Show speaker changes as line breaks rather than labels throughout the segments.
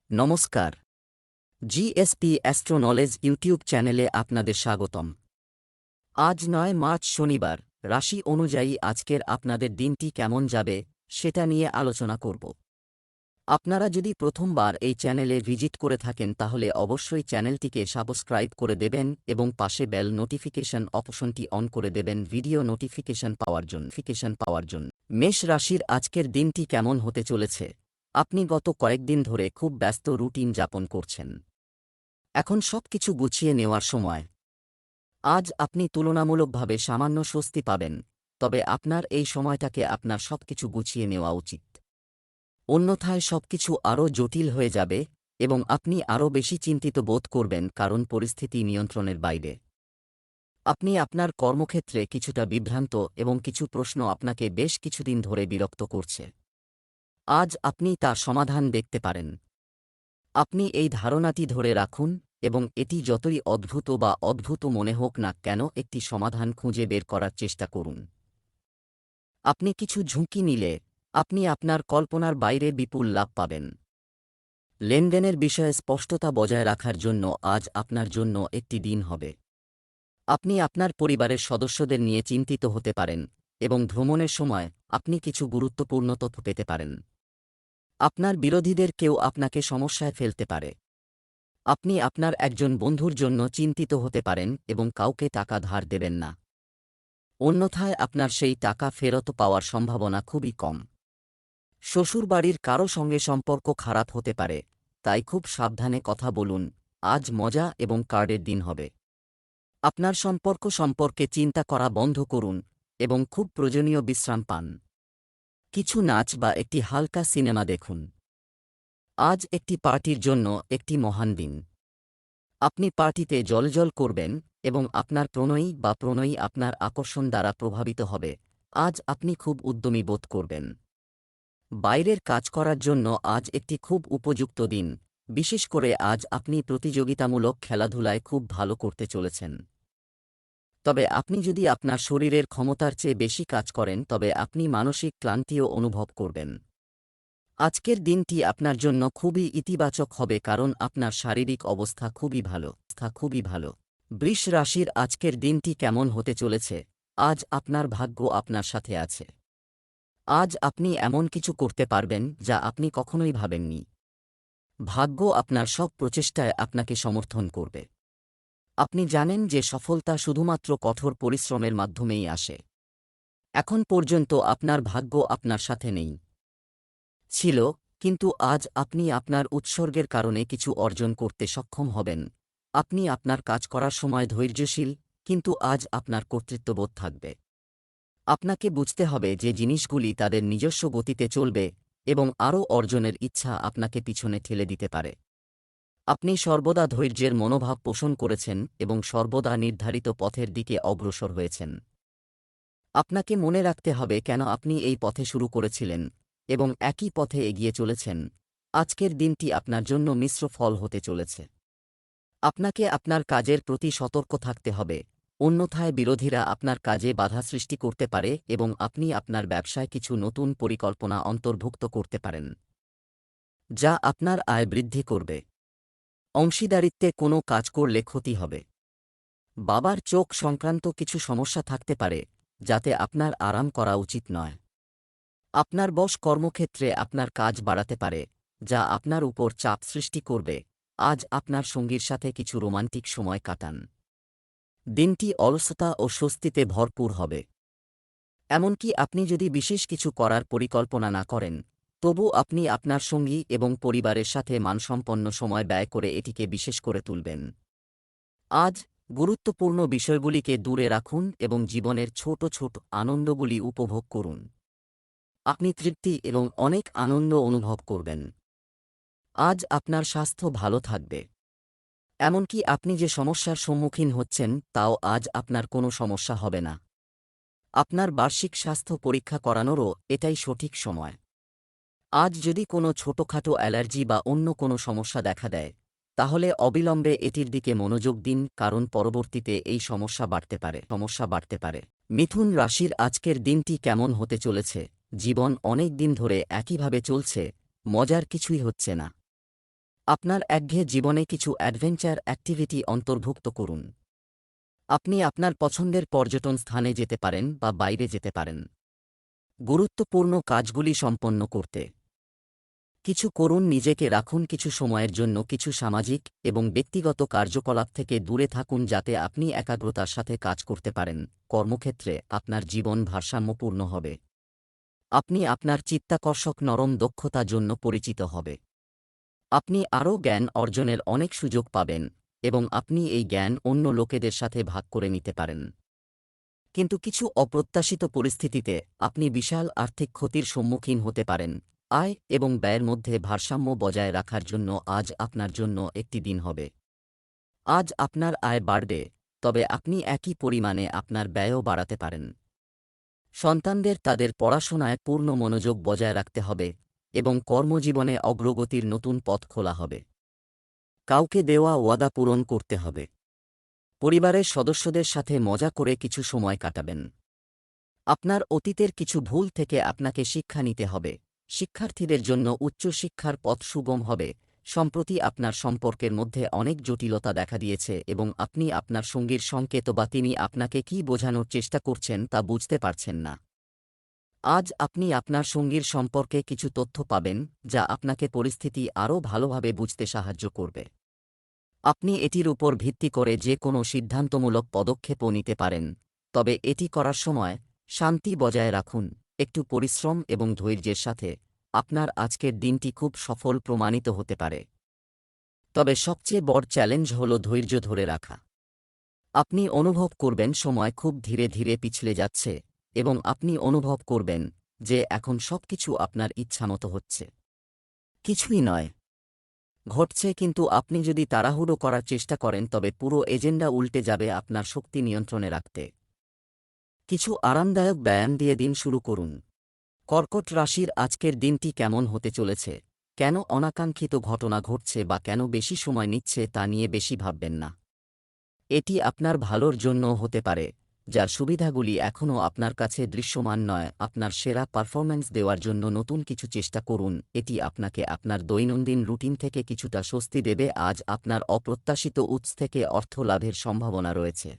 নমস্কার। GSP astro knowledge YouTube চ্যানেলে আপনাদের স্বাগতম। আজ ৯ মার্চ শনিবার, রাশি অনুযায়ী আজকের আপনাদের দিনটি কেমন যাবে সেটা নিয়ে আলোচনা করব। আপনারা যদি প্রথমবার এই চ্যানেলে ভিজিট করে থাকেন তাহলে অবশ্যই চ্যানেলটিকে সাবস্ক্রাইব করে দেবেন এবং পাশে বেল নোটিফিকেশন অপশনটি অন করে দেবেন ভিডিও নোটিফিকেশন পাওয়ার জন্য। মেষ রাশির আজকের দিনটি কেমন হতে চলেছে? আপনি গত কয়েকদিন ধরে খুব ব্যস্ত রুটিন যাপন করছেন। এখন সবকিছু গুছিয়ে নেওয়ার সময়। আজ আপনি তুলনামূলকভাবে সামান্য স্বস্তি পাবেন, তবে আপনার এই সময়টাকে আপনার সবকিছু গুছিয়ে নেওয়া উচিত। অন্যথায় সবকিছু আরও জটিল হয়ে যাবে এবং আপনি আরও বেশি চিন্তিত বোধ করবেন কারণ পরিস্থিতি নিয়ন্ত্রণের বাইরে। আপনি আপনার কর্মক্ষেত্রে কিছুটা বিভ্রান্ত এবং কিছু প্রশ্ন আপনাকে বেশ কিছুদিন ধরে বিরক্ত করছে। আজ আপনি তার সমাধান দেখতে পারেন। আপনি এই ধারণাটি ধরে রাখুন এবং এটি যতই অদ্ভুত মনে হোক না কেন একটি সমাধান খুঁজে বের করার চেষ্টা করুন। আপনি কিছু ঝুঁকি নিলে আপনি আপনার কল্পনার বাইরে বিপুল লাভ পাবেন। লেনদেনের বিষয়ে স্পষ্টতা বজায় রাখার জন্য আজ আপনার জন্য একটি দিন হবে। আপনি আপনার পরিবারের সদস্যদের নিয়ে চিন্তিত হতে পারেন এবং ভ্রমণের সময় আপনি কিছু গুরুত্বপূর্ণ তথ্য পেতে পারেন। আপনার বিরোধীদের কেউ আপনাকে সমস্যায় ফেলতে পারে। আপনি আপনার একজন বন্ধুর জন্য চিন্তিত হতে পারেন এবং কাউকে টাকা ধার দেবেন না। অন্যথায় আপনার সেই টাকা ফেরত পাওয়ার সম্ভাবনা খুবই কম। শ্বশুরবাড়ির কারও সঙ্গে সম্পর্ক খারাপ হতে পারে, তাই খুব সাবধানে কথা বলুন। আজ মজা এবং কার্ডের দিন হবে। আপনার সম্পর্ক সম্পর্কে চিন্তা করা বন্ধ করুন এবং খুব প্রয়োজনীয় বিশ্রাম পান। কিছু নাচ বা একটি হালকা সিনেমা দেখুন। আজ একটি পার্টির জন্য একটি মহান দিন। আপনি পার্টিতে জ্বলজ্বল করবেন এবং আপনার প্রণয়ী আপনার আকর্ষণ দ্বারা প্রভাবিত হবে। আজ আপনি খুব উদ্যমী বোধ করবেন। বাইরের কাজ করার জন্য আজ একটি খুব উপযুক্ত দিন, বিশেষ করে আজ আপনি প্রতিযোগিতামূলক খেলাধুলায় খুব ভালো করতে চলেছেন। তবে আপনি যদি আপনার শরীরের ক্ষমতার চেয়ে বেশি কাজ করেন তবে আপনি মানসিক ক্লান্তিও অনুভব করবেন। আজকের দিনটি আপনার জন্য খুবই ইতিবাচক হবে কারণ আপনার শারীরিক অবস্থা খুবই ভালো। বৃষ রাশির আজকের দিনটি কেমন হতে চলেছে? আজ আপনার ভাগ্য আপনার সাথে আছে। আজ আপনি এমন কিছু করতে পারবেন যা আপনি কখনোই ভাবেননি। ভাগ্য আপনার সব প্রচেষ্টায় আপনাকে সমর্থন করবে। আপনি জানেন যে সফলতা শুধুমাত্র কঠোর পরিশ্রমের মাধ্যমেই আসে। এখন পর্যন্ত আপনার ভাগ্য আপনার সাথে নেই ছিল, কিন্তু আজ আপনি আপনার উৎসর্গের কারণে কিছু অর্জন করতে সক্ষম হবেন। আপনি আপনার কাজ করার সময় ধৈর্যশীল, কিন্তু আজ আপনার কর্তৃত্ববোধ থাকবে। আপনাকে বুঝতে হবে যে জিনিসগুলি তাদের নিজস্ব গতিতে চলবে এবং আরও অর্জনের ইচ্ছা আপনাকে পিছনে ঠেলে দিতে পারে। আপনি সর্বদা ধৈর্যের মনোভাব পোষণ করেছেন এবং সর্বদা নির্ধারিত পথের দিকে অগ্রসর হয়েছেন। আপনাকে মনে রাখতে হবে কেন আপনি এই পথে শুরু করেছিলেন এবং একই পথে এগিয়ে চলেছেন। আজকের দিনটি আপনার জন্য মিশ্র ফল হতে চলেছে। আপনাকে আপনার কাজের প্রতি সতর্ক থাকতে হবে, অন্যথায় বিরোধীরা আপনার কাজে বাধা সৃষ্টি করতে পারে এবং আপনি আপনার ব্যবসায় কিছু নতুন পরিকল্পনা অন্তর্ভুক্ত করতে পারেন, যা আপনার আয় বৃদ্ধি করবে। অংশীদারিত্বে কোনো কাজ করলে ক্ষতি হবে। বাবার চোখ সংক্রান্ত কিছু সমস্যা থাকতে পারে, যাতে আপনার আরাম করা উচিত নয়। আপনার বস কর্মক্ষেত্রে আপনার কাজ বাড়াতে পারে, যা আপনার উপর চাপ সৃষ্টি করবে। আজ আপনার সঙ্গীর সাথে কিছু রোমান্টিক সময় কাটান। দিনটি অলসতা ও স্বস্তিতে ভরপুর হবে। এমনকি আপনি যদি বিশেষ কিছু করার পরিকল্পনা না করেন, তবু আপনি আপনার সঙ্গী এবং পরিবারের সাথে মানসম্পন্ন সময় ব্যয় করে এটিকে বিশেষ করে তুলবেন। আজ গুরুত্বপূর্ণ বিষয়গুলিকে দূরে রাখুন এবং জীবনের ছোট আনন্দগুলি উপভোগ করুন। আপনি তৃপ্তি এবং অনেক আনন্দ অনুভব করবেন। আজ আপনার স্বাস্থ্য ভালো থাকবে। এমনকি আপনি যে সমস্যার সম্মুখীন হচ্ছেন তাও আজ আপনার কোনো সমস্যা হবে না। আপনার বার্ষিক স্বাস্থ্য পরীক্ষা করানোরও এটাই সঠিক সময়। আজ যদি কোনো ছোটখাটো অ্যালার্জি বা অন্য কোনো সমস্যা দেখা দেয়, তাহলে অবিলম্বে এটির দিকে মনোযোগ দিন কারণ পরবর্তীতে এই সমস্যা বাড়তে পারে। মিথুন রাশির আজকের দিনটি কেমন হতে চলেছে? জীবন অনেক দিন ধরে একইভাবে চলছে, মজার কিছুই হচ্ছে না। আপনার একঘেয়ে জীবনে কিছু অ্যাডভেঞ্চার অ্যাক্টিভিটি অন্তর্ভুক্ত করুন। আপনি আপনার পছন্দের পর্যটন স্থানে যেতে পারেন বা বাইরে যেতে পারেন। গুরুত্বপূর্ণ কাজগুলি সম্পন্ন করতে কিছু করুন, নিজেকে রাখুন কিছু সময়ের জন্য কিছু সামাজিক এবং ব্যক্তিগত কার্যকলাপ থেকে দূরে থাকুন যাতে আপনি একাগ্রতার সাথে কাজ করতে পারেন। কর্মক্ষেত্রে আপনার জীবন ভারসাম্যপূর্ণ হবে। আপনি আপনার চিত্তাকর্ষক নরম দক্ষতা জন্য পরিচিত হবে। আপনি আরও জ্ঞান অর্জনের অনেক সুযোগ পাবেন এবং আপনি এই জ্ঞান অন্য লোকেদের সাথে ভাগ করে নিতে পারেন। কিন্তু কিছু অপ্রত্যাশিত পরিস্থিতিতে আপনি বিশাল আর্থিক ক্ষতির সম্মুখীন হতে পারেন। আয় এবং ব্যয়ের মধ্যে ভারসাম্য বজায় রাখার জন্য আজ আপনার জন্য একটি দিন হবে। আজ আপনার আয় বাড়বে, তবে আপনি একই পরিমাণে আপনার ব্যয়ও বাড়াতে পারেন। সন্তানদের তাদের পড়াশোনায় পূর্ণ মনোযোগ বজায় রাখতে হবে এবং কর্মজীবনে অগ্রগতির নতুন পথ খোলা হবে। কাউকে দেওয়া ওয়াদা পূরণ করতে হবে। পরিবারের সদস্যদের সাথে মজা করে কিছু সময় কাটাবেন। আপনার অতীতের কিছু ভুল থেকে আপনাকে শিক্ষা নিতে হবে। শিক্ষার্থীদের জন্য উচ্চশিক্ষার পথ সুগম হবে। সম্প্রতি আপনার সম্পর্কের মধ্যে অনেক জটিলতা দেখা দিয়েছে এবং আপনি আপনার সঙ্গীর সংকেত বা তিনি আপনাকে কী বোঝানোর চেষ্টা করছেন তা বুঝতে পারছেন না। আজ আপনি আপনার সঙ্গীর সম্পর্কে কিছু তথ্য পাবেন যা আপনাকে পরিস্থিতি আরও ভালোভাবে বুঝতে সাহায্য করবে। আপনি এটির উপর ভিত্তি করে যে কোনো সিদ্ধান্তমূলক পদক্ষেপও নিতে পারেন, তবে এটি করার সময় শান্তি বজায় রাখুন। একটু পরিশ্রম এবং ধৈর্যের সাথে আপনার আজকের দিনটি খুব সফল প্রমাণিত হতে পারে। তবে সবচেয়ে বড় চ্যালেঞ্জ হল ধৈর্য ধরে রাখা। আপনি অনুভব করবেন সময় খুব ধীরে ধীরে পিছলে যাচ্ছে এবং আপনি অনুভব করবেন যে এখন সবকিছু আপনার ইচ্ছামতো হচ্ছে। কিছুই নয় ঘটছে, কিন্তু আপনি যদি তাড়াহুড়ো করার চেষ্টা করেন তবে পুরো এজেন্ডা উল্টে যাবে। আপনার শক্তি নিয়ন্ত্রণে রাখতে কিছু আরামদায়ক ব্যায়াম দিয়ে দিন শুরু করুন। কর্কট রাশির আজকের দিনটি কেমন হতে চলেছে, কেন অনাকাঙ্ক্ষিত ঘটনা ঘটছে বা কেন বেশি সময় নিচ্ছে তা নিয়ে বেশি ভাববেন না। এটি আপনার ভালোর জন্য হতে পারে, যার সুবিধাগুলি এখনও আপনার কাছে দৃশ্যমান নয়। আপনার সেরা পারফরম্যান্স দেওয়ার জন্য নতুন কিছু চেষ্টা করুন। এটি আপনাকে আপনার দৈনন্দিন রুটিন থেকে কিছুটা স্বস্তি দেবে। আজ আপনার অপ্রত্যাশিত উৎস থেকে অর্থ লাভের সম্ভাবনা রয়েছে।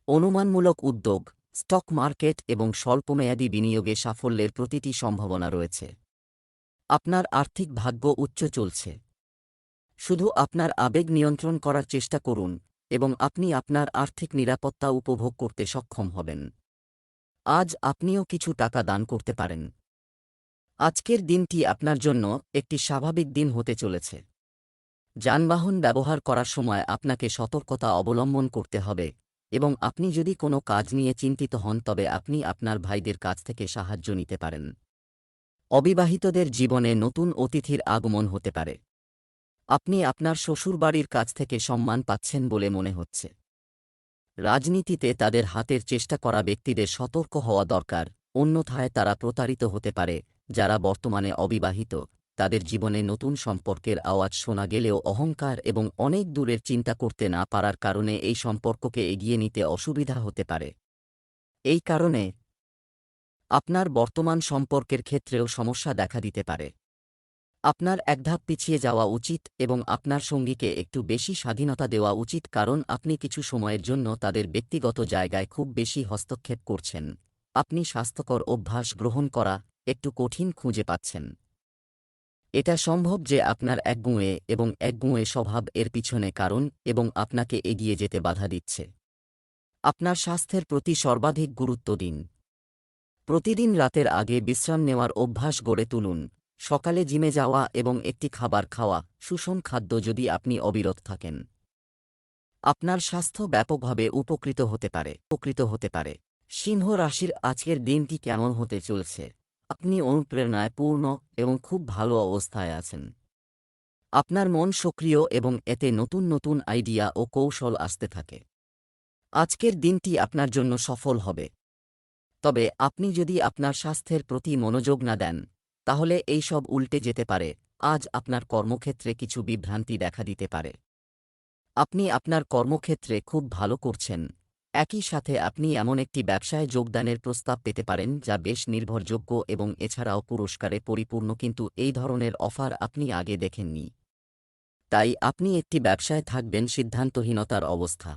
অনুমানমূলক উদ্যোগ, স্টক মার্কেট এবং স্বল্পমেয়াদী বিনিয়োগে সাফল্যের প্রতিটি সম্ভাবনা রয়েছে। আপনার আর্থিক ভাগ্য উচ্চ চলছে। শুধু আপনার আবেগ নিয়ন্ত্রণ করার চেষ্টা করুন এবং আপনি আপনার আর্থিক নিরাপত্তা উপভোগ করতে সক্ষম হবেন। আজ আপনিও কিছু টাকা দান করতে পারেন। আজকের দিনটি আপনার জন্য একটি স্বাভাবিক দিন হতে চলেছে। যানবাহন ব্যবহার করার সময় আপনাকে সতর্কতা অবলম্বন করতে হবে এবং আপনি যদি কোনো কাজ নিয়ে চিন্তিত হন তবে আপনি আপনার ভাইদের কাছ থেকে সাহায্য নিতে পারেন। অবিবাহিতদের জীবনে নতুন অতিথির আগমন হতে পারে। আপনি আপনার শ্বশুরবাড়ির কাছ থেকে সম্মান পাচ্ছেন বলে মনে হচ্ছে। রাজনীতিতে তাদের হাতের চেষ্টা করা ব্যক্তিদের সতর্ক হওয়া দরকার, অন্যথায় তারা প্রতারিত হতে পারে। যারা বর্তমানে অবিবাহিত তাদের জীবনে নতুন সম্পর্কের আওয়াজ শোনা গেলেও অহংকার এবং অনেক দূরের চিন্তা করতে না পারার কারণে এই সম্পর্ককে এগিয়ে নিতে অসুবিধা হতে পারে। এই কারণে আপনার বর্তমান সম্পর্কের ক্ষেত্রেও সমস্যা দেখা দিতে পারে। আপনার এক ধাপ পিছিয়ে যাওয়া উচিত এবং আপনার সঙ্গীকে একটু বেশি স্বাধীনতা দেওয়া উচিত, কারণ আপনি কিছু সময়ের জন্য তাদের ব্যক্তিগত জায়গায় খুব বেশি হস্তক্ষেপ করছেন। আপনি স্বাস্থ্যকর অভ্যাস গ্রহণ করা একটু কঠিন খুঁজে পাচ্ছেন। এটা সম্ভব যে আপনার একগুঁয়ে এবং একগুঁয়ে স্বভাব এর পিছনে কারণ এবং আপনাকে এগিয়ে যেতে বাধা দিচ্ছে। আপনার স্বাস্থ্যের প্রতি সর্বাধিক গুরুত্ব দিন। প্রতিদিন রাতের আগে বিশ্রাম নেওয়ার অভ্যাস গড়ে তুলুন। সকালে জিমে যাওয়া এবং একটি খাবার খাওয়া সুষম খাদ্য যদি আপনি অবিরত থাকেন, আপনার স্বাস্থ্য ব্যাপকভাবে উপকৃত হতে পারে। সিংহ রাশির আজকের দিনটি কেমন হতে চলছে, আপনি অনুপ্রেরণায় পূর্ণ এবং খুব ভালো অবস্থায় আছেন। আপনার মন সক্রিয় এবং এতে নতুন নতুন আইডিয়া ও কৌশল আসতে থাকে। আজকের দিনটি আপনার জন্য সফল হবে। তবে আপনি যদি আপনার স্বাস্থ্যের প্রতি মনোযোগ না দেন তাহলে এই সব উল্টে যেতে পারে। আজ আপনার কর্মক্ষেত্রে কিছু বিভ্রান্তি দেখা দিতে পারে। আপনি আপনার কর্মক্ষেত্রে খুব ভালো করছেন, একই সাথে আপনি এমন একটি ব্যবসায় যোগদানের প্রস্তাব পেতে পারেন যা বেশ নির্ভরযোগ্য এবং এছাড়াও পুরস্কারে পরিপূর্ণ, কিন্তু এই ধরনের অফার আপনি আগে দেখেননি। তাই আপনি একটি ব্যবসায় থাকবেন সিদ্ধান্তহীনতার অবস্থা।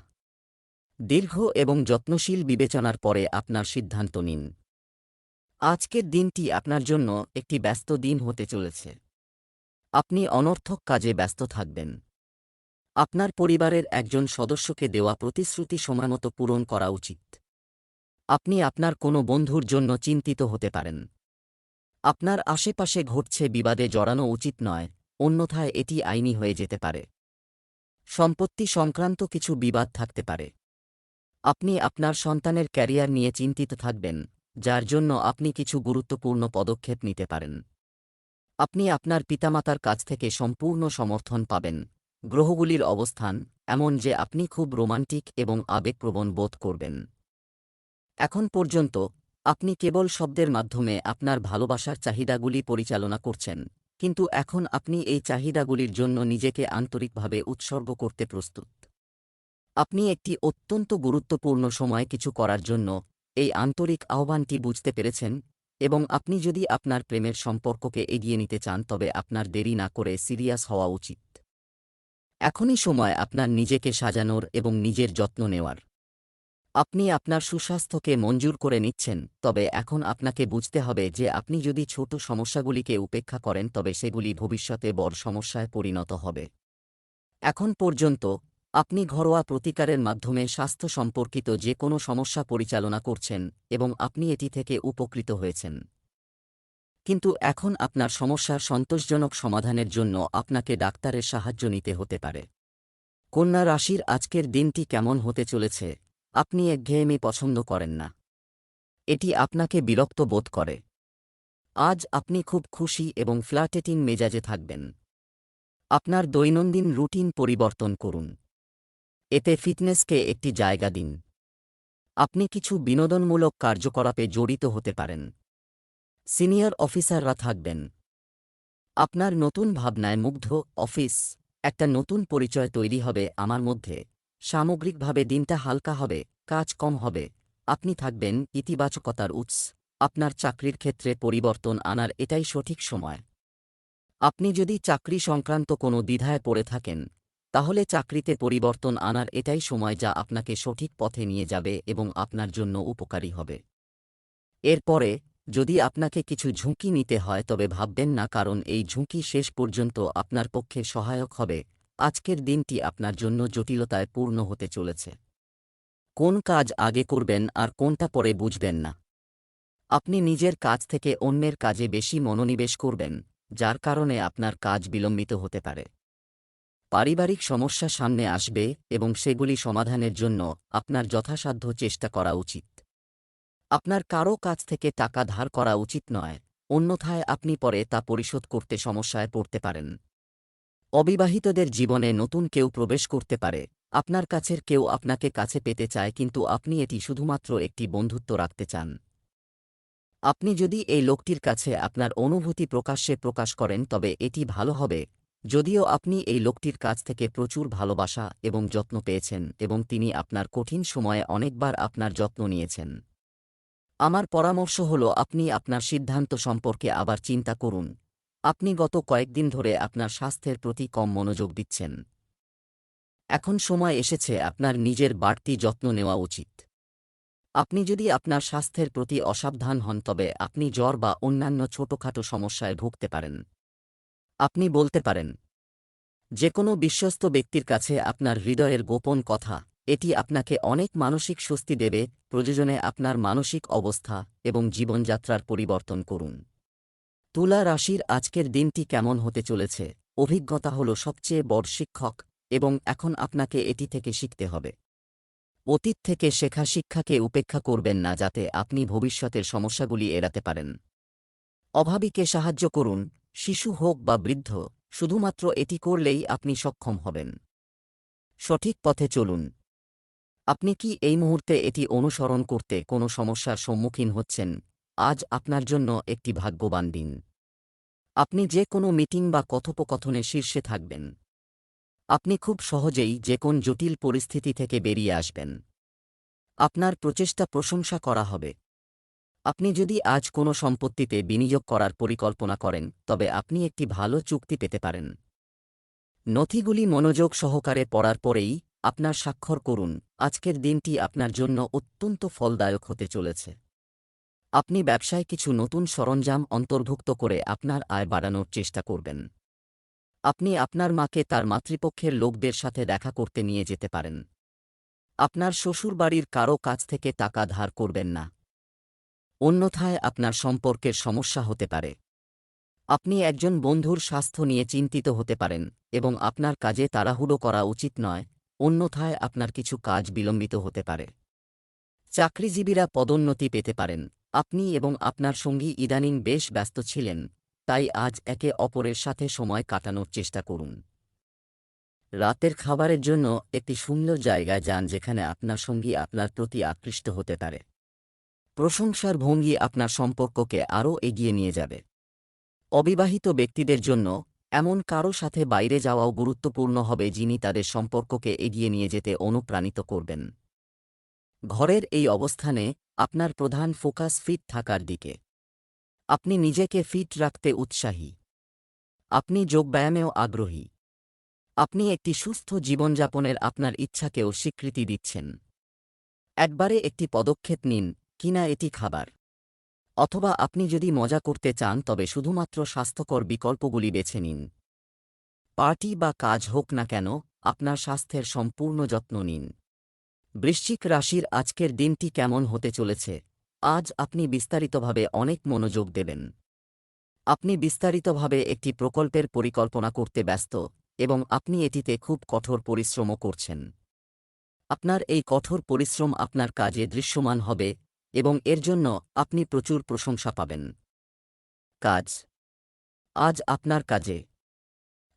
দীর্ঘ এবং যত্নশীল বিবেচনার পরে আপনার সিদ্ধান্ত নিন। আজকের দিনটি আপনার জন্য একটি ব্যস্ত দিন হতে চলেছে। আপনি অনর্থক কাজে ব্যস্ত থাকবেন। আপনার পরিবারের একজন সদস্যকে দেওয়া প্রতিশ্রুতি সময়মতো পূরণ করা উচিত। আপনি আপনার কোনো বন্ধুর জন্য চিন্তিত হতে পারেন। আপনার আশেপাশে ঘটছে বিবাদে জড়ানো উচিত নয়, অন্যথায় এটি আইনি হয়ে যেতে পারে। সম্পত্তি সংক্রান্ত কিছু বিবাদ থাকতে পারে। আপনি আপনার সন্তানের ক্যারিয়ার নিয়ে চিন্তিত থাকবেন, যার জন্য আপনি কিছু গুরুত্বপূর্ণ পদক্ষেপ নিতে পারেন। আপনি আপনার পিতামাতার কাছ থেকে সম্পূর্ণ সমর্থন পাবেন। গ্রহগুলির অবস্থান এমন যে আপনি খুব রোমান্টিক এবং আবেগপ্রবণ বোধ করবেন। এখন পর্যন্ত আপনি কেবল শব্দের মাধ্যমে আপনার ভালোবাসার চাহিদাগুলি পরিচালনা করছেন, কিন্তু এখন আপনি এই চাহিদাগুলির জন্য নিজেকে আন্তরিকভাবে উৎসর্গ করতে প্রস্তুত। আপনি একটি অত্যন্ত গুরুত্বপূর্ণ সময় কিছু করার জন্য এই আন্তরিক আহ্বানটি বুঝতে পেরেছেন, এবং আপনি যদি আপনার প্রেমের সম্পর্ককে এগিয়ে নিতে চান তবে আপনার দেরি না করে সিরিয়াস হওয়া উচিত। এখনই সময় আপনার নিজেকে সাজানোর এবং নিজের যত্ন নেওয়ার। আপনি আপনার সুস্বাস্থ্যকে মঞ্জুর করে নিচ্ছেন, তবে এখন আপনাকে বুঝতে হবে যে আপনি যদি ছোট সমস্যাগুলিকে উপেক্ষা করেন তবে সেগুলি ভবিষ্যতে বড় সমস্যায় পরিণত হবে। এখন পর্যন্ত আপনি ঘরোয়া প্রতিকারের মাধ্যমে স্বাস্থ্য সম্পর্কিত যে কোনো সমস্যা পরিচালনা করছেন এবং আপনি এটি থেকে উপকৃত হয়েছেন। কিন্তু এখন আপনার সমস্যার সন্তোষজনক সমাধানের জন্য আপনাকে ডাক্তারের সাহায্য নিতে হতে পারে। কন্যা রাশির আজকের দিনটি কেমন হতে চলেছে? আপনি একঘেয়েমি পছন্দ করেন না। এটি আপনাকে বিরক্ত বোধ করে। আজ আপনি খুব খুশি এবং ফ্ল্যাটেটিং মেজাজে থাকবেন। আপনার দৈনন্দিন রুটিন পরিবর্তন করুন। এতে ফিটনেসকে একটি জায়গা দিন। আপনি কিছু বিনোদনমূলক কার্যকলাপে জড়িত হতে পারেন। সিনিয়র অফিসাররা থাকবেন। আপনার নতুন ভাবনায় মুগ্ধ অফিস, একটা নতুন পরিচয় তৈরি হবে আমার মধ্যে। সামগ্রিকভাবে দিনটা হালকা হবে, কাজ কম হবে। আপনি থাকবেন ইতিবাচকতার উৎস। আপনার চাকরির ক্ষেত্রে পরিবর্তন আনার এটাই সঠিক সময়। আপনি যদি চাকরি সংক্রান্ত কোনো দ্বিধায় পড়ে থাকেন, তাহলে চাকরিতে পরিবর্তন আনার এটাই সময় যা আপনাকে সঠিক পথে নিয়ে যাবে এবং আপনার জন্য উপকারী হবে। এরপরে যদি আপনাকে কিছু ঝুঁকি নিতে হয় তবে ভাববেন না, কারণ এই ঝুঁকি শেষ পর্যন্ত আপনার পক্ষে সহায়ক হবে। আজকের দিনটি আপনার জন্য জটিলতায় পূর্ণ হতে চলেছে। কোন কাজ আগে করবেন আর কোনটা পরে বুঝবেন না। আপনি নিজের কাজ থেকে অন্যের কাজে বেশি মনোনিবেশ করবেন, যার কারণে আপনার কাজ বিলম্বিত হতে পারে। পারিবারিক সমস্যা সামনে আসবে এবং সেগুলি সমাধানের জন্য আপনার যথাসাধ্য চেষ্টা করা উচিত। আপনার কারও কাছ থেকে টাকা ধার করা উচিত নয়, অন্যথায় আপনি পরে তা পরিশোধ করতে সমস্যায় পড়তে পারেন। অবিবাহিতদের জীবনে নতুন কেউ প্রবেশ করতে পারে। আপনার কাছের কেউ আপনাকে কাছে পেতে চায়, কিন্তু আপনি এটি শুধুমাত্র একটি বন্ধুত্ব রাখতে চান। আপনি যদি এই লোকটির কাছে আপনার অনুভূতি প্রকাশ্যে প্রকাশ করেন তবে এটি ভালো হবে, যদিও আপনি এই লোকটির কাছ থেকে প্রচুর ভালোবাসা এবং যত্ন পেয়েছেন এবং তিনি আপনার কঠিন সময়ে অনেকবার আপনার যত্ন নিয়েছেন। আমার পরামর্শ হল আপনি আপনার সিদ্ধান্ত সম্পর্কে আবার চিন্তা করুন। আপনি গত কয়েকদিন ধরে আপনার স্বাস্থ্যের প্রতি কম মনোযোগ দিচ্ছেন। এখন সময় এসেছে আপনার নিজের বাড়তি যত্ন নেওয়া উচিত। আপনি যদি আপনার স্বাস্থ্যের প্রতি অসাবধান হন তবে আপনি জ্বর বা অন্যান্য ছোটখাটো সমস্যায় ভুগতে পারেন। আপনি বলতে পারেন যে কোনো বিশ্বস্ত ব্যক্তির কাছে আপনার হৃদয়ের গোপন কথা। এটি আপনাকে অনেক মানসিক স্বস্তি দেবে। প্রয়োজনে আপনার মানসিক অবস্থা এবং জীবনযাত্রার পরিবর্তন করুন। তুলা রাশির আজকের দিনটি কেমন হতে চলেছে? অভিজ্ঞতা হল সবচেয়ে বড় শিক্ষক, এবং এখন আপনাকে এটি থেকে শিখতে হবে। অতীত থেকে শেখা শিক্ষাকে উপেক্ষা করবেন না, যাতে আপনি ভবিষ্যতের সমস্যাগুলি এড়াতে পারেন। অভাবীকে সাহায্য করুন, শিশু হোক বা বৃদ্ধ, শুধুমাত্র এটি করলেই আপনি সক্ষম হবেন। সঠিক পথে চলুন। আপনি কি এই মুহূর্তে এটি অনুসরণ করতে কোনো সমস্যার সম্মুখীন হচ্ছেন? আজ আপনার জন্য একটি ভাগ্যবান দিন। আপনি যে কোনো মিটিং বা কথোপকথনে শীর্ষে থাকবেন। আপনি খুব সহজেই যে কোন জটিল পরিস্থিতি থেকে বেরিয়ে আসবেন। আপনার প্রচেষ্টা প্রশংসা করা হবে। আপনি যদি আজ কোনো সম্পত্তিতে বিনিয়োগ করার পরিকল্পনা করেন তবে আপনি একটি ভালো চুক্তি পেতে পারেন। নথিগুলি মনোযোগ সহকারে পড়ার পরেই আপনার স্বাক্ষর করুন। আজকের দিনটি আপনার জন্য অত্যন্ত ফলদায়ক হতে চলেছে। আপনি ব্যবসায় কিছু নতুন সরঞ্জাম অন্তর্ভুক্ত করে আপনার আয় বাড়ানোর চেষ্টা করবেন। আপনি আপনার মাকে তার মাতৃপক্ষের লোকদের সাথে দেখা করতে নিয়ে যেতে পারেন। আপনার শ্বশুরবাড়ির কারও কাছ থেকে টাকা ধার করবেন না, অন্যথায় আপনার সম্পর্কের সমস্যা হতে পারে। আপনি একজন বন্ধুর স্বাস্থ্য নিয়ে চিন্তিত হতে পারেন এবং আপনার কাজে তাড়াহুড়ো করা উচিত নয়, অন্যথায় আপনার কিছু কাজ বিলম্বিত হতে পারে। চাকরিজীবীরা পদোন্নতি পেতে পারেন। আপনি এবং আপনার সঙ্গী ইদানিং বেশ ব্যস্ত ছিলেন, তাই আজ একে অপরের সাথে সময় কাটানোর চেষ্টা করুন। রাতের খাবারের জন্য একটি সুন্দর জায়গায় যান যেখানে আপনার সঙ্গী আপনার প্রতি আকৃষ্ট হতে পারে। প্রশংসার ভঙ্গি আপনার সম্পর্ককে আরও এগিয়ে নিয়ে যাবে। অবিবাহিত ব্যক্তিদের জন্য এমন কারও সাথে বাইরে যাওয়াও গুরুত্বপূর্ণ হবে যিনি তাদের সম্পর্ককে এগিয়ে নিয়ে যেতে অনুপ্রাণিত করবেন। ঘরের এই অবস্থানে আপনার প্রধান ফোকাস ফিট থাকার দিকে। আপনি নিজেকে ফিট রাখতে উৎসাহী। আপনি যোগব্যায়ামেও আগ্রহী। আপনি একটি সুস্থ জীবনযাপনের আপনার ইচ্ছাকেও স্বীকৃতি দিচ্ছেন। একবারে একটি পদক্ষেপ নিন, কিনা এটি খাবার। অথবা আপনি যদি মজা করতে চান তবে শুধুমাত্র স্বাস্থ্যকর বিকল্পগুলি বেছে নিন। পার্টি বা কাজ হোক না কেন, আপনার স্বাস্থ্যের সম্পূর্ণ যত্ন নিন। বৃশ্চিক রাশির আজকের দিনটি কেমন হতে চলেছে? আজ আপনি বিস্তারিতভাবে অনেক মনোযোগ দেবেন। আপনি বিস্তারিতভাবে একটি প্রকল্পের পরিকল্পনা করতে ব্যস্ত এবং আপনি এটিতে খুব কঠোর পরিশ্রমও করছেন। আপনার এই কঠোর পরিশ্রম আপনার কাজে দৃশ্যমান হবে এবং এর জন্য আপনি প্রচুর প্রশংসা পাবেন। কাজ। আজ আপনার কাজে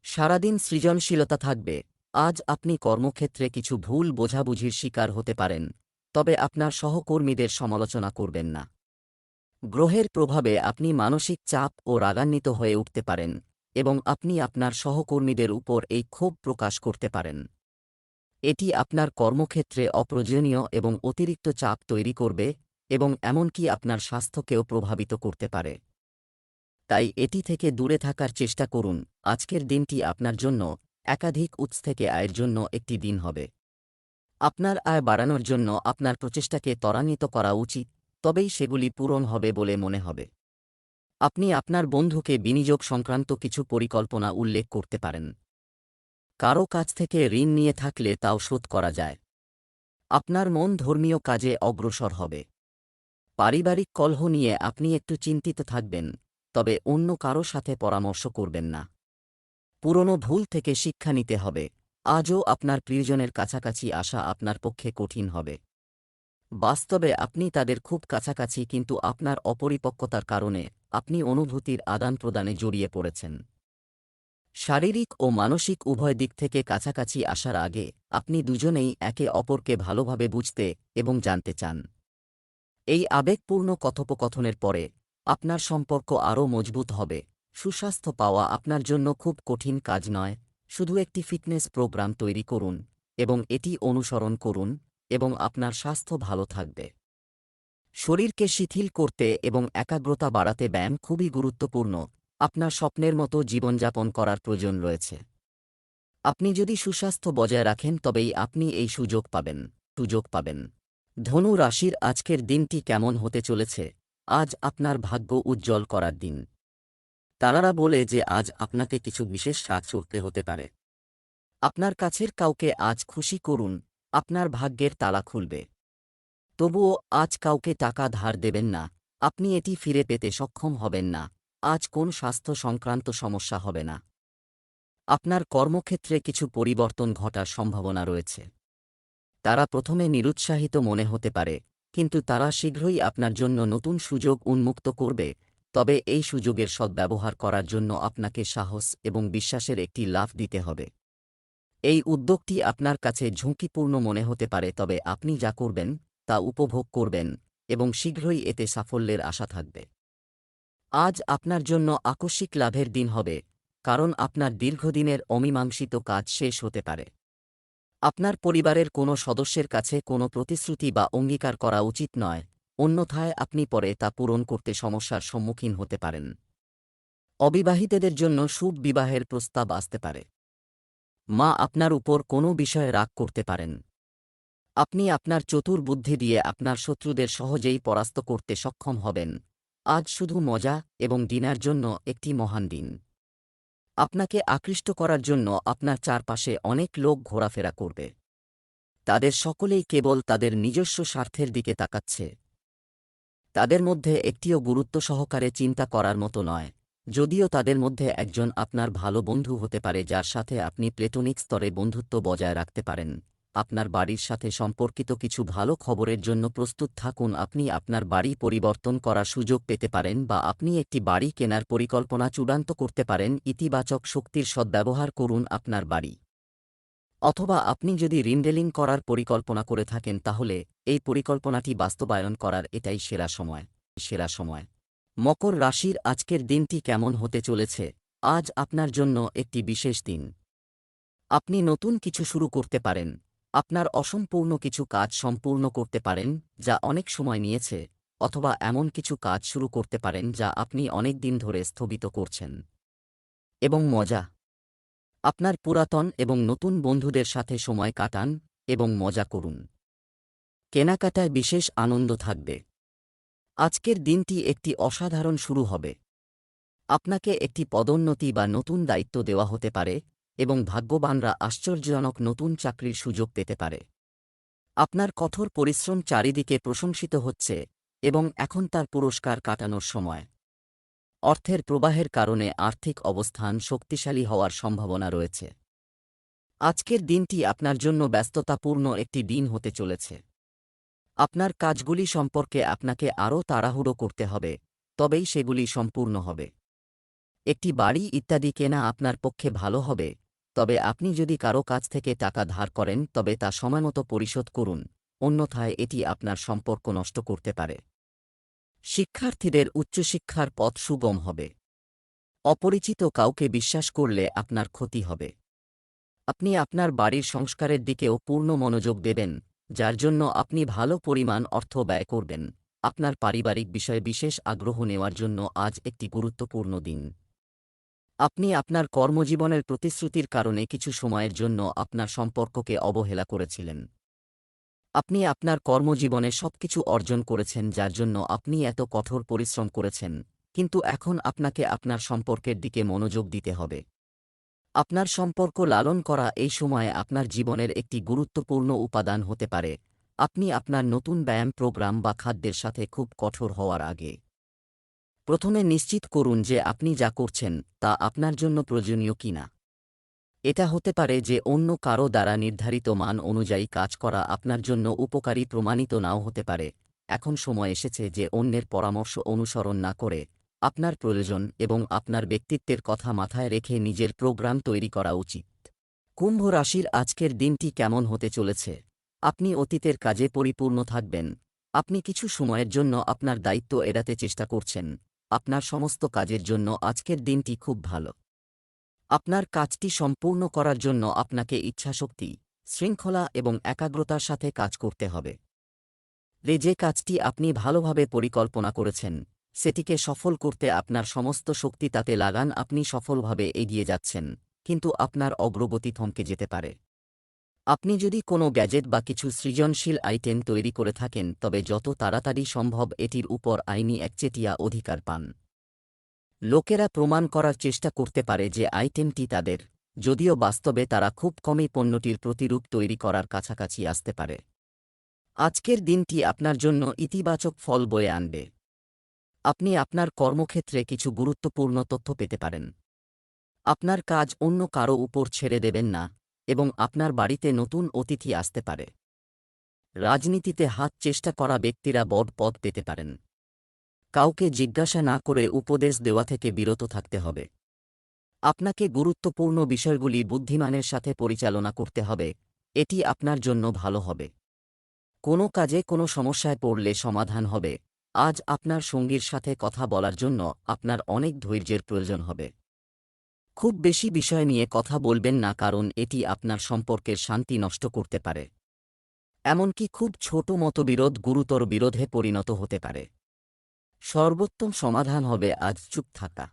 সারাদিন সৃজনশীলতা থাকবে। আজ আপনি কর্মক্ষেত্রে কিছু ভুল বোঝাবুঝির শিকার হতে পারেন, তবে আপনার সহকর্মীদের সমালোচনা করবেন না। গ্রহের প্রভাবে আপনি মানসিক চাপ ও রাগান্বিত হয়ে উঠতে পারেন এবং আপনি আপনার সহকর্মীদের উপর এই ক্ষোভ প্রকাশ করতে পারেন। এটি আপনার কর্মক্ষেত্রে অপ্রয়োজনীয় এবং অতিরিক্ত চাপ তৈরি করবে এবং এমনকি আপনার স্বাস্থ্যকেও প্রভাবিত করতে পারে। তাই এটি থেকে দূরে থাকার চেষ্টা করুন। আজকের দিনটি আপনার জন্য একাধিক উৎস থেকে আয়ের জন্য একটি দিন হবে। আপনার আয় বাড়ানোর জন্য আপনার প্রচেষ্টাকে ত্বরান্বিত করা উচিত, তবেই সেগুলি পূরণ হবে বলে মনে হবে। আপনি আপনার বন্ধুকে বিনিয়োগ সংক্রান্ত কিছু পরিকল্পনা উল্লেখ করতে পারেন। কারও কাছ থেকে ঋণ নিয়ে থাকলে তাও শোধ করা যায়। আপনার মন ধর্মীয় কাজে অগ্রসর হবে। পারিবারিক কলহ নিয়ে আপনি একটু চিন্তিত থাকবেন, তবে অন্য কারো সাথে পরামর্শ করবেন না। পুরনো ভুল থেকে শিক্ষা নিতে হবে। আজও আপনার প্রিয়জনের কাছাকাছি আসা আপনার পক্ষে কঠিন হবে। বাস্তবে আপনি তাদের খুব কাছাকাছি, কিন্তু আপনার অপরিপক্কতার কারণে আপনি অনুভূতির আদান প্রদানে জড়িয়ে পড়েছেন। শারীরিক ও মানসিক উভয় দিক থেকে কাছাকাছি আসার আগে আপনি দুজনেই একে অপরকে ভালোভাবে বুঝতে এবং জানতে চান। এই আবেগপূর্ণ কথোপকথনের পরে আপনার সম্পর্ক আরও মজবুত হবে। সুস্বাস্থ্য পাওয়া আপনার জন্য খুব কঠিন কাজ নয়। শুধু একটি ফিটনেস প্রোগ্রাম তৈরি করুন এবং এটি অনুসরণ করুন এবং আপনার স্বাস্থ্য ভালো থাকবে। শরীরকে শিথিল করতে এবং একাগ্রতা বাড়াতে ব্যায়াম খুবই গুরুত্বপূর্ণ। আপনার স্বপ্নের মতো জীবনযাপন করার প্রয়োজন রয়েছে। আপনি যদি সুস্বাস্থ্য বজায় রাখেন তবেই আপনি এই সুযোগ পাবেন। ধনু রাশির আজকের দিনটি কেমন হতে চলেছে? আজ আপনার ভাগ্য উজ্জ্বল করার দিন। তারারা বলে যে আজ আপনাকে কিছু বিশেষ কাজ করতে হতে পারে। আপনার কাছের কাউকে আজ খুশি করুন, আপনার ভাগ্যের তালা খুলবে। তবুও আজ কাউকে টাকা ধার দেবেন না, আপনি এটি ফিরে পেতে সক্ষম হবেন না। আজ কোন স্বাস্থ্য সংক্রান্ত সমস্যা হবে না। আপনার কর্মক্ষেত্রে কিছু পরিবর্তন ঘটার সম্ভাবনা রয়েছে। তারা প্রথমে নিরুৎসাহিত মনে হতে পারে, কিন্তু তারা শীঘ্রই আপনার জন্য নতুন সুযোগ উন্মুক্ত করবে। তবে এই সুযোগের সদ্ব্যবহার করার জন্য আপনাকে সাহস এবং বিশ্বাসের একটি লাফ দিতে হবে। এই উদ্যোগটি আপনার কাছে ঝুঁকিপূর্ণ মনে হতে পারে, তবে আপনি যা করবেন তা উপভোগ করবেন এবং শীঘ্রই এতে সাফল্যের আশা থাকবে। আজ আপনার জন্য আকস্মিক লাভের দিন হবে, কারণ আপনার দীর্ঘদিনের অমীমাংসিত কাজ শেষ হতে পারে। আপনার পরিবারের কোনো সদস্যের কাছে কোনো প্রতিশ্রুতি বা অঙ্গীকার করা উচিত নয়, অন্যথায় আপনি পরে তা পূরণ করতে সমস্যার সম্মুখীন হতে পারেন। অবিবাহিতদের জন্য শুভ বিবাহের প্রস্তাব আসতে পারে। মা আপনার উপর কোনো বিষয়ে রাগ করতে পারেন। আপনি আপনার চতুর বুদ্ধি দিয়ে আপনার শত্রুদের সহজেই পরাস্ত করতে সক্ষম হবেন। আজ শুধু মজা এবং দিনার জন্য একটি মহান দিন। আপনাকে আকৃষ্ট করার জন্য আপনার চারপাশে অনেক লোক ঘোরাফেরা করবে। তাদের সকলেই কেবল তাদের নিজস্ব স্বার্থের দিকে তাকাচ্ছে। তাদের মধ্যে একটিও গুরুত্ব সহকারে চিন্তা করার মতো নয়, যদিও তাদের মধ্যে একজন আপনার ভালো বন্ধু হতে পারে যার সাথে আপনি প্লেটোনিক স্তরে বন্ধুত্ব বজায় রাখতে পারেন। আপনার বাড়ির সাথে সম্পর্কিত কিছু ভালো খবরের জন্য প্রস্তুত থাকুন। আপনি আপনার বাড়ি পরিবর্তন করার সুযোগ পেতে পারেন বা আপনি একটি বাড়ি কেনার পরিকল্পনা চূড়ান্ত করতে পারেন। ইতিবাচক শক্তির সদ্ব্যবহার করুন আপনার বাড়ি, অথবা আপনি যদি রিমডেলিং করার পরিকল্পনা করে থাকেন তাহলে এই পরিকল্পনাটি বাস্তবায়ন করার এটাই সেরা সময়। মকর রাশির আজকের দিনটি কেমন হতে চলেছে? আজ আপনার জন্য একটি বিশেষ দিন। আপনি নতুন কিছু শুরু করতে পারেন। আপনার অসম্পূর্ণ কিছু কাজ সম্পূর্ণ করতে পারেন যা অনেক সময় নিয়েছে, অথবা এমন কিছু কাজ শুরু করতে পারেন যা আপনি অনেক দিন ধরে স্থগিত করছেন। এবং মজা, আপনার পুরাতন এবং নতুন বন্ধুদের সাথে সময় কাটান এবং মজা করুন। কেনাকাটায় বিশেষ আনন্দ থাকবে। আজকের দিনটি একটি অসাধারণ শুরু হবে। আপনাকে একটি পদোন্নতি বা নতুন দায়িত্ব দেওয়া হতে পারে এবং ভাগ্যবানরা আশ্চর্যজনক নতুন চাকরির সুযোগ পেতে পারে। আপনার কঠোর পরিশ্রম চারিদিকে প্রশংসিত হচ্ছে এবং এখন তার পুরস্কার কাটানোর সময়। অর্থের প্রবাহের কারণে আর্থিক অবস্থান শক্তিশালী হওয়ার সম্ভাবনা রয়েছে। আজকের দিনটি আপনার জন্য ব্যস্ততাপূর্ণ একটি দিন হতে চলেছে। আপনার কাজগুলি সম্পর্কে আপনাকে আরও তাড়াহুড়ো করতে হবে, তবেই সেগুলি সম্পূর্ণ হবে। একটি বাড়ি ইত্যাদি কেনা আপনার পক্ষে ভালো হবে, তবে আপনি যদি কারো কাছ থেকে টাকা ধার করেন তবে তা সময়মতো পরিশোধ করুন, অন্যথায় এটি আপনার সম্পর্ক নষ্ট করতে পারে। শিক্ষার্থীদের উচ্চশিক্ষার পথ সুগম হবে। অপরিচিত কাউকে বিশ্বাস করলে আপনার ক্ষতি হবে। আপনি আপনার বাড়ির সংস্কারের দিকেও পূর্ণ মনোযোগ দেবেন, যার জন্য আপনি ভালো পরিমাণ অর্থ ব্যয় করবেন। আপনার পারিবারিক বিষয়ে বিশেষ আগ্রহ নেওয়ার জন্য আজ একটি গুরুত্বপূর্ণ দিন। আপনি আপনার কর্মজীবনের প্রতিশ্রুতির কারণে কিছু সময়ের জন্য আপনার সম্পর্ককে অবহেলা করেছিলেন। আপনি আপনার কর্মজীবনে সবকিছু অর্জন করেছেন যার জন্য আপনি এত কঠোর পরিশ্রম করেছেন, কিন্তু এখন আপনাকে আপনার সম্পর্কের দিকে মনোযোগ দিতে হবে। আপনার সম্পর্ক লালন করা এই সময়ে আপনার জীবনের একটি গুরুত্বপূর্ণ উপাদান হতে পারে। আপনি আপনার নতুন ব্যায়াম প্রোগ্রাম বা খাদ্যের সাথে খুব কঠোর হওয়ার আগে প্রথমে নিশ্চিত করুন যে আপনি যা করছেন তা আপনার জন্য প্রয়োজনীয় কিনা। এটা হতে পারে যে অন্য কারও দ্বারা নির্ধারিত মান অনুযায়ী কাজ করা আপনার জন্য উপকারী প্রমাণিত নাও হতে পারে। এখন সময় এসেছে যে অন্যের পরামর্শ অনুসরণ না করে আপনার প্রয়োজন এবং আপনার ব্যক্তিত্বের কথা মাথায় রেখে নিজের প্রোগ্রাম তৈরি করা উচিত। কুম্ভ রাশির আজকের দিনটি কেমন হতে চলেছে? আপনি অতীতের কাজে পরিপূর্ণ থাকবেন। আপনি কিছু সময়ের জন্য আপনার দায়িত্ব এড়াতে চেষ্টা করছেন। আপনার সমস্ত কাজের জন্য আজকের দিনটি খুব ভালো। আপনার কাজটি সম্পূর্ণ করার জন্য আপনাকে ইচ্ছাশক্তি, শৃঙ্খলা এবং একাগ্রতার সাথে কাজ করতে হবে। যে কাজটি আপনি ভালোভাবে পরিকল্পনা করেছেন সেটিকে সফল করতে আপনার সমস্ত শক্তি তাতে লাগান। আপনি সফলভাবে এগিয়ে যাচ্ছেন, কিন্তু আপনার অগ্রগতি থমকে যেতে পারে। আপনি যদি কোনো গ্যাজেট বা কিছু সৃজনশীল আইটেম তৈরি করে থাকেন তবে যত তাড়াতাড়ি সম্ভব এটির উপর আইনি একচেটিয়া অধিকার পান। লোকেরা প্রমাণ করার চেষ্টা করতে পারে যে আইটেমটি তাদের, যদিও বাস্তবে তারা খুব কমই পণ্যটির প্রতিরূপ তৈরি করার কাছাকাছি আসতে পারে। আজকের দিনটি আপনার জন্য ইতিবাচক ফল বয়ে আনবে। আপনি আপনার কর্মক্ষেত্রে কিছু গুরুত্বপূর্ণ তথ্য পেতে পারেন। আপনার কাজ অন্য কারও উপর ছেড়ে দেবেন না এবং আপনার বাড়িতে নতুন অতিথি আসতে পারে। রাজনীতিতে হাত চেষ্টা করা ব্যক্তিরা বড় পদ পেতে পারেন। কাউকে জিজ্ঞাসা না করে উপদেশ দেওয়া থেকে বিরত থাকতে হবে। আপনাকে গুরুত্বপূর্ণ বিষয়গুলি বুদ্ধিমানের সাথে পরিচালনা করতে হবে, এটি আপনার জন্য ভালো হবে। কোনো কাজে কোনো সমস্যায় পড়লে সমাধান হবে। আজ আপনার সঙ্গীর সাথে কথা বলার জন্য আপনার অনেক ধৈর্যের প্রয়োজন হবে। খুব বেশি বিষয় নিয়ে কথা বলবেন না, কারণ এটি আপনার সম্পর্কের শান্তি নষ্ট করতে পারে। এমনকি খুব ছোট মতবিরোধ গুরুতর বিরোধে পরিণত হতে পারে। সর্বোত্তম সমাধান হবে আজ চুপ থাকা।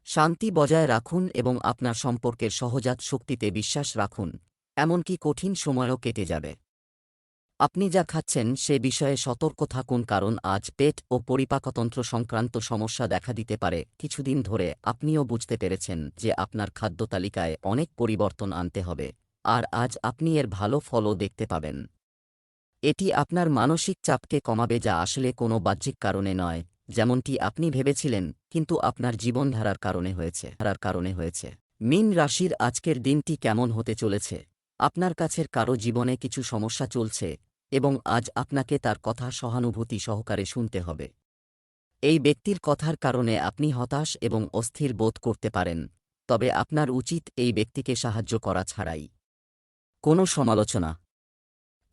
শান্তি বজায় রাখুন এবং আপনার সম্পর্কের সহজাত শক্তিতে বিশ্বাস রাখুন, এমনকি কঠিন সময়ও কেটে যাবে। আপনি যা খাচ্ছেন সে বিষয়ে সতর্ক থাকুন, কারণ আজ পেট ও পরিপাকতন্ত্র সংক্রান্ত সমস্যা দেখা দিতে পারে। কিছুদিন ধরে আপনিও বুঝতে পেরেছেন যে আপনার খাদ্য তালিকায় অনেক পরিবর্তন আনতে হবে, আর আজ আপনি এর ভালো ফলও দেখতে পাবেন। এটি আপনার মানসিক চাপকে কমাবে, যা আসলে কোনো বাহ্যিক কারণে নয়, যেমনটি আপনি ভেবেছিলেন, কিন্তু আপনার জীবনধারার কারণে হয়েছে। মীন রাশির আজকের দিনটি কেমন হতে চলেছে? আপনার কাছের কারো জীবনে কিছু সমস্যা চলছে এবং আজ আপনাকে তার কথা সহানুভূতি সহকারে শুনতে হবে। এই ব্যক্তির কথার কারণে আপনি হতাশ এবং অস্থির বোধ করতে পারেন, তবে আপনার উচিত এই ব্যক্তিকে সাহায্য করা ছাড়াই কোনো সমালোচনা।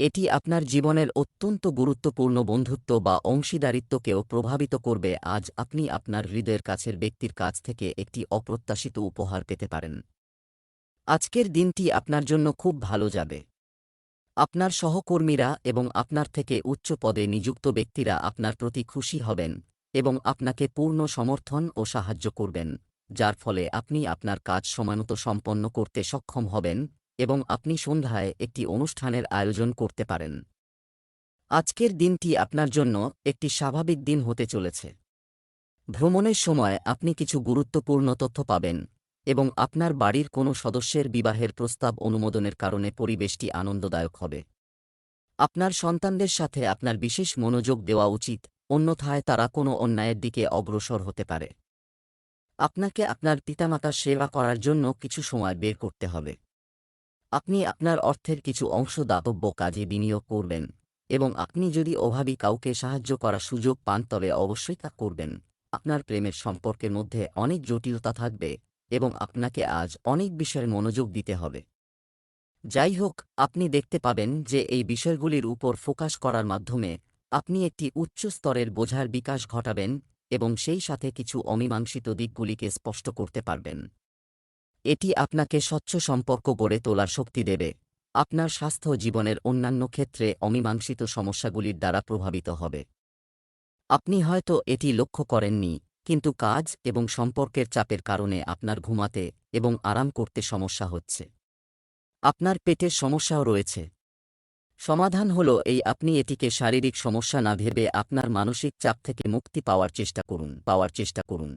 এটি আপনার জীবনের অত্যন্ত গুরুত্বপূর্ণ বন্ধুত্ব বা অংশীদারিত্বকেও প্রভাবিত করবে। আজ আপনি আপনার হৃদয়ের কাছের ব্যক্তির কাছ থেকে একটি অপ্রত্যাশিত উপহার পেতে পারেন। আজকের দিনটি আপনার জন্য খুব ভালো যাবে। আপনার সহকর্মীরা এবং আপনার থেকে উচ্চ পদে নিযুক্ত ব্যক্তিরা আপনার প্রতি খুশি হবেন এবং আপনাকে পূর্ণ সমর্থন ও সাহায্য করবেন, যার ফলে আপনি আপনার কাজ সময়মতো সম্পন্ন করতে সক্ষম হবেন এবং আপনি সন্ধ্যায় একটি অনুষ্ঠানের আয়োজন করতে পারেন। আজকের দিনটি আপনার জন্য একটি স্বাভাবিক দিন হতে চলেছে। ভ্রমণের সময় আপনি কিছু গুরুত্বপূর্ণ তথ্য পাবেন এবং আপনার বাড়ির কোনো সদস্যের বিবাহের প্রস্তাব অনুমোদনের কারণে পরিবেশটি আনন্দদায়ক হবে। আপনার সন্তানদের সাথে আপনার বিশেষ মনোযোগ দেওয়া উচিত, অন্যথায় তারা কোনো অন্যায়ের দিকে অগ্রসর হতে পারে। আপনাকে আপনার পিতামাতার সেবা করার জন্য কিছু সময় বের করতে হবে। আপনি আপনার অর্থের কিছু অংশ দাতব্য কাজে বিনিয়োগ করবেন এবং আপনি যদি অভাবী কাউকে সাহায্য করার সুযোগ পান তবে অবশ্যই তা করবেন। আপনার প্রেমের সম্পর্কের মধ্যে অনেক জটিলতা থাকবে এবং আপনাকে আজ অনেক বিষয়ে মনোযোগ দিতে হবে। যাই হোক, আপনি দেখতে পাবেন যে এই বিষয়গুলির উপর ফোকাস করার মাধ্যমে আপনি একটি উচ্চ স্তরের বোঝার বিকাশ ঘটাবেন এবং সেই সাথে কিছু অমীমাংসিত দিকগুলিকে স্পষ্ট করতে পারবেন। এটি আপনাকে স্বচ্ছ সম্পর্ক গড়ে তোলার শক্তি দেবে। আপনার স্বাস্থ্য জীবনের অন্যান্য ক্ষেত্রে অমীমাংসিত সমস্যাগুলির দ্বারা প্রভাবিত হবে। আপনি হয়তো এটি লক্ষ্য করেননি, কিন্তু কাজ এবং সম্পর্কের চাপের কারণে আপনার ঘুমাতে এবং আরাম করতে সমস্যা হচ্ছে। আপনার পেটের সমস্যাও রয়েছে। সমাধান হল এই, আপনি এটিকে শারীরিক সমস্যা না ভেবে আপনার মানসিক চাপ থেকে মুক্তি পাওয়ার চেষ্টা করুন।